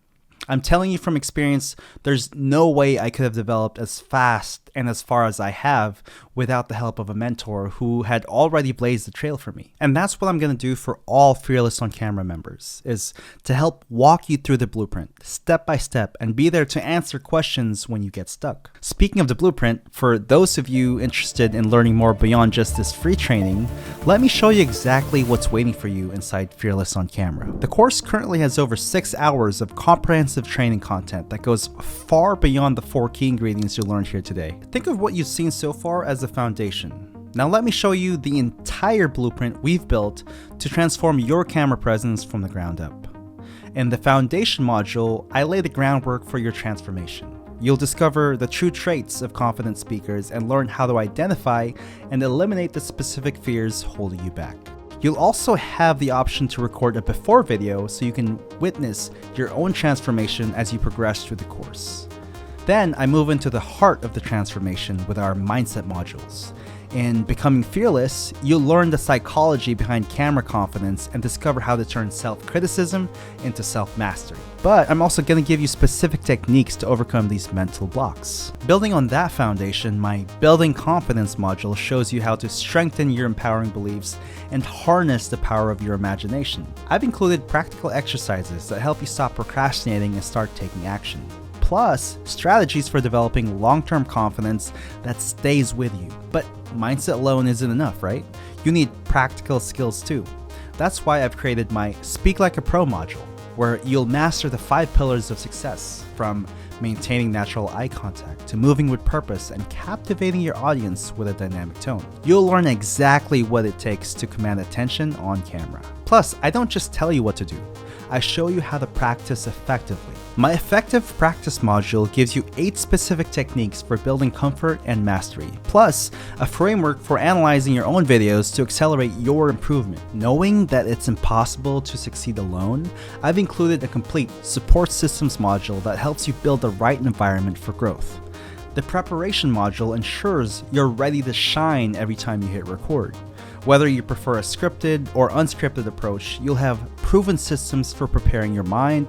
I'm telling you from experience, there's no way I could have developed as fast and as far as I have without the help of a mentor who had already blazed the trail for me. And that's what I'm going to do for all Fearless on Camera members, is to help walk you through the blueprint step by step and be there to answer questions when you get stuck. Speaking of the blueprint, for those of you interested in learning more beyond just this free training, let me show you exactly what's waiting for you inside Fearless on Camera. The course currently has over 6 hours of comprehensive training content that goes far beyond the 4 key ingredients you learned here today. Think of what you've seen so far as the foundation. Now let me show you the entire blueprint we've built to transform your camera presence from the ground up. In the foundation module, I lay the groundwork for your transformation. You'll discover the true traits of confident speakers and learn how to identify and eliminate the specific fears holding you back. You'll also have the option to record a before video so you can witness your own transformation as you progress through the course. Then I move into the heart of the transformation with our mindset modules. In Becoming Fearless, you'll learn the psychology behind camera confidence and discover how to turn self-criticism into self-mastery. But I'm also going to give you specific techniques to overcome these mental blocks. Building on that foundation, my Building Confidence module shows you how to strengthen your empowering beliefs and harness the power of your imagination. I've included practical exercises that help you stop procrastinating and start taking action. Plus, strategies for developing long-term confidence that stays with you. But mindset alone isn't enough, right? You need practical skills too. That's why I've created my Speak Like a Pro module, where you'll master the 5 pillars of success, from maintaining natural eye contact to moving with purpose and captivating your audience with a dynamic tone. You'll learn exactly what it takes to command attention on camera. Plus, I don't just tell you what to do. I show you how to practice effectively. My Effective Practice module gives you 8 specific techniques for building comfort and mastery, plus a framework for analyzing your own videos to accelerate your improvement. Knowing that it's impossible to succeed alone, I've included a complete support systems module that helps you build the right environment for growth. The preparation module ensures you're ready to shine every time you hit record. Whether you prefer a scripted or unscripted approach, you'll have proven systems for preparing your mind,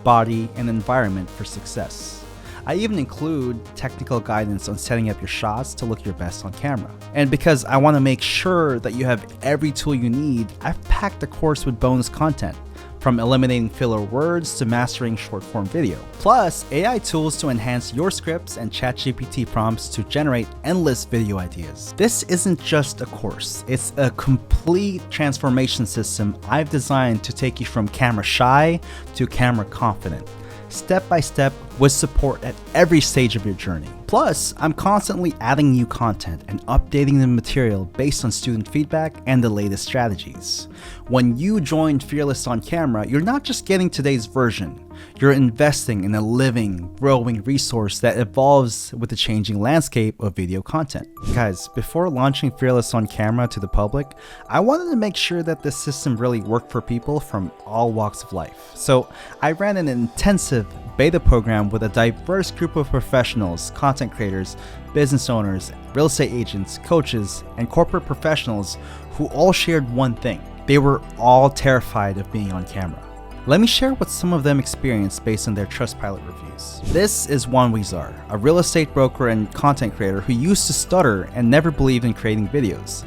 body, and environment for success. I even include technical guidance on setting up your shots to look your best on camera. And because I want to make sure that you have every tool you need, I've packed the course with bonus content, from eliminating filler words to mastering short-form video. Plus, AI tools to enhance your scripts and ChatGPT prompts to generate endless video ideas. This isn't just a course, it's a complete transformation system I've designed to take you from camera shy to camera confident, step by step, with support at every stage of your journey. Plus, I'm constantly adding new content and updating the material based on student feedback and the latest strategies. When you join Fearless on Camera, you're not just getting today's version, you're investing in a living, growing resource that evolves with the changing landscape of video content. Guys, before launching Fearless on Camera to the public, I wanted to make sure that this system really worked for people from all walks of life. So I ran an intensive beta program with a diverse group of professionals, content creators, business owners, real estate agents, coaches, and corporate professionals who all shared one thing. They were all terrified of being on camera. Let me share what some of them experienced based on their Trustpilot reviews. This is Juan Huizar, a real estate broker and content creator who used to stutter and never believed in creating videos.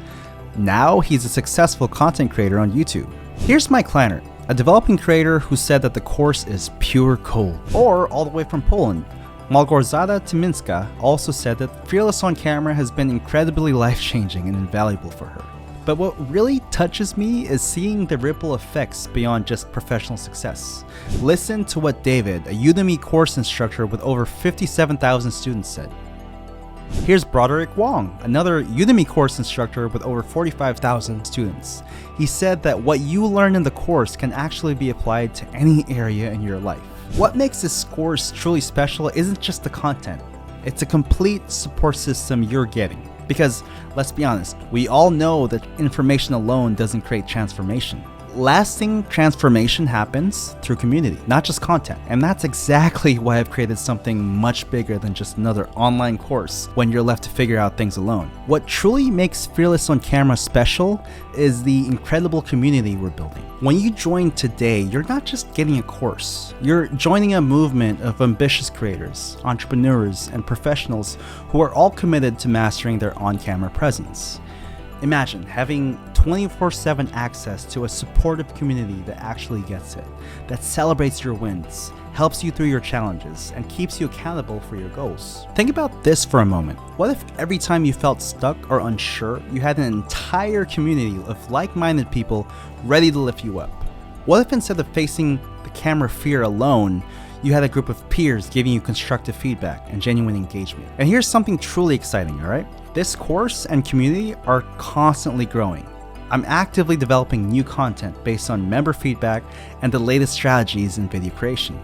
Now he's a successful content creator on YouTube. Here's Mike Kleiner, a developing creator who said that the course is pure gold. Or all the way from Poland, Malgorzata Tyminska also said that Fearless on Camera has been incredibly life-changing and invaluable for her. But what really touches me is seeing the ripple effects beyond just professional success. Listen to what David, a Udemy course instructor with over 57,000 students, said. Here's Broderick Wong, another Udemy course instructor with over 45,000 students. He said that what you learn in the course can actually be applied to any area in your life. What makes this course truly special isn't just the content, it's a complete support system you're getting. Because, let's be honest, we all know that information alone doesn't create transformation. Lasting transformation happens through community, not just content. And that's exactly why I've created something much bigger than just another online course when you're left to figure out things alone. What truly makes Fearless on Camera special is the incredible community we're building. When you join today, you're not just getting a course. You're joining a movement of ambitious creators, entrepreneurs, and professionals who are all committed to mastering their on-camera presence. Imagine having 24/7 access to a supportive community that actually gets it, that celebrates your wins, helps you through your challenges, and keeps you accountable for your goals. Think about this for a moment. What if every time you felt stuck or unsure, you had an entire community of like-minded people ready to lift you up? What if instead of facing the camera fear alone, you had a group of peers giving you constructive feedback and genuine engagement? And here's something truly exciting, all right? This course and community are constantly growing. I'm actively developing new content based on member feedback and the latest strategies in video creation.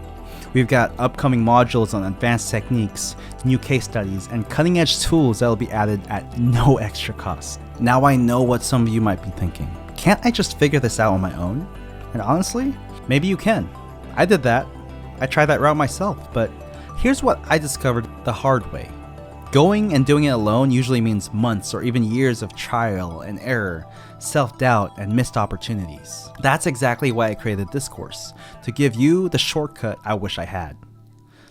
We've got upcoming modules on advanced techniques, new case studies, and cutting-edge tools that will be added at no extra cost. Now I know what some of you might be thinking. Can't I just figure this out on my own? And honestly, maybe you can. I did that. I tried that route myself, but Here's what I discovered the hard way. Going and doing it alone usually means months or even years of trial and error, self-doubt, and missed opportunities. That's exactly why I created this course, to give you the shortcut I wish I had.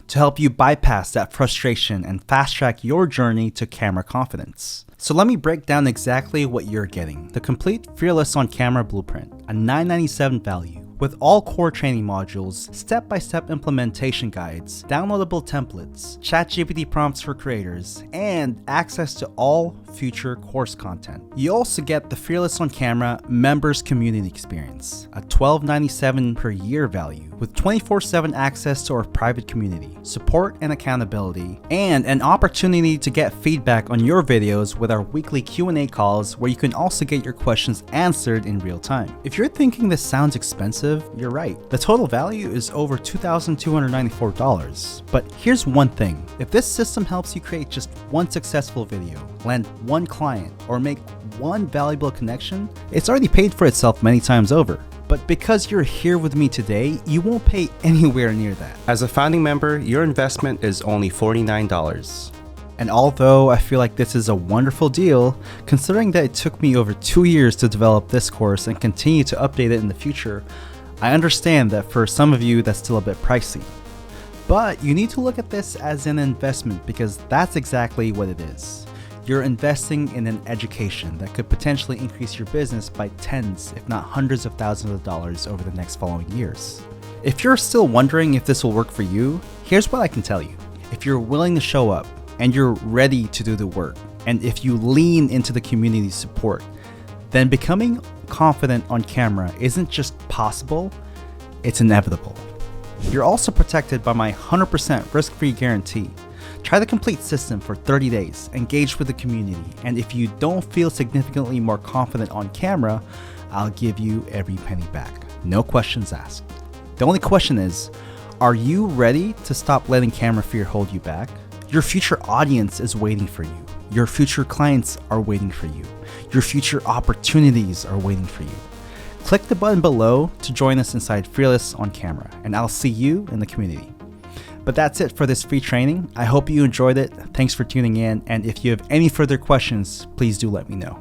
To help you bypass that frustration and fast-track your journey to camera confidence. So let me break down exactly what you're getting. The complete Fearless on Camera Blueprint, a $997 value, with all core training modules, step-by-step implementation guides, downloadable templates, ChatGPT prompts for creators, and access to all future course content. You also get the Fearless on Camera Members Community Experience, a $1297 per year value, with 24/7 access to our private community, support and accountability, and an opportunity to get feedback on your videos with our weekly Q&A calls where you can also get your questions answered in real time. If you're thinking this sounds expensive, you're right. The total value is over $2,294. But here's one thing. If this system helps you create just one successful video, land one client, or make one valuable connection, it's already paid for itself many times over. But because you're here with me today, you won't pay anywhere near that. As a founding member, your investment is only $49. And although I feel like this is a wonderful deal, considering that it took me over 2 years to develop this course and continue to update it in the future, I understand that for some of you that's still a bit pricey. But you need to look at this as an investment because that's exactly what it is. You're investing in an education that could potentially increase your business by tens, if not hundreds of thousands of dollars over the next following years. If you're still wondering if this will work for you, here's what I can tell you. If you're willing to show up and you're ready to do the work, and if you lean into the community support, then becoming confident on camera isn't just possible, it's inevitable. You're also protected by my 100% risk-free guarantee. Try the complete system for 30 days, engage with the community, and if you don't feel significantly more confident on camera, I'll give you every penny back. No questions asked. The only question is, are you ready to stop letting camera fear hold you back? Your future audience is waiting for you. Your future clients are waiting for you. Your future opportunities are waiting for you. Click the button below to join us inside Fearless on Camera, and I'll see you in the community. But that's it for this free training. I hope you enjoyed it. Thanks for tuning in, and if you have any further questions, please do let me know.